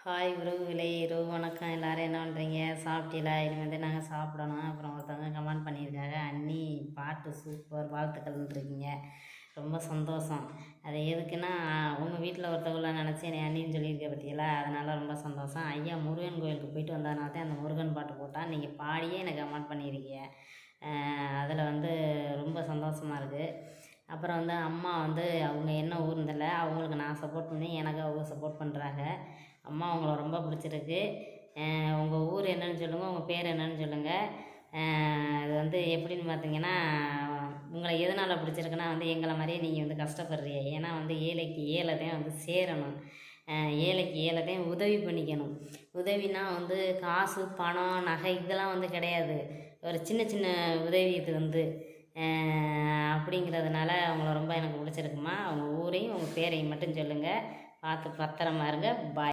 Hi உறவுகளே, இரவு வணக்கம். எல்லோரும் என்ன பண்ணுறீங்க? சாப்பிட்டீங்களா? இனிமேல் நாங்கள் சாப்பிடணும். அப்புறம் ஒருத்தவங்க கமெண்ட் பண்ணியிருக்காங்க, அண்ணி பாட்டு சூப்பர், வாழ்த்துக்கள்ன்றிருக்கீங்க. ரொம்ப சந்தோஷம். அது எதுக்குன்னா, உங்கள் வீட்டில் ஒருத்தவங்கள நினச்சி என்னை அண்ணின்னு சொல்லியிருக்க பற்றியலா, அதனால் ரொம்ப சந்தோஷம். ஐயா முருகன் கோயிலுக்கு போயிட்டு வந்ததுனால தான் அந்த முருகன் பாட்டு போட்டால் நீங்கள் பாடியே எனக்கு கமெண்ட் பண்ணியிருக்கீங்க. அதில் ரொம்ப சந்தோஷமாக இருக்குது. அப்புறம் அம்மா அவங்க என்ன ஊர்னு தெரியல, அவங்களுக்கு நான் சப்போர்ட் பண்ணி எனக்கு அவங்க சப்போர்ட் பண்ணுறாங்க. அம்மா அவங்கள ரொம்ப பிடிச்சிருக்கு. உங்கள் ஊர் என்னன்னு சொல்லுங்கள், உங்கள் பேர் என்னன்னு சொல்லுங்கள். இது எப்படின்னு பார்த்தீங்கன்னா, உங்களை எதனால் பிடிச்சிருக்குன்னா எங்களை மாதிரியே நீங்கள் கஷ்டப்படுறீங்க. ஏன்னா ஏழைக்கு ஏழை தான் சேரணும். ஏழைக்கு ஏழை தான் உதவி பண்ணிக்கணும். உதவினா காசு பணம் நகை இதெல்லாம் கிடையாது. ஒரு சின்ன சின்ன உதவி இது அப்படிங்கிறதுனால அவங்கள ரொம்ப எனக்கு பிடிச்சிருக்குமா. அவங்க ஊரையும் உங்கள் பேரையும் மட்டும் சொல்லுங்கள். பார்த்து பத்திரமா இருங்க. பாய்.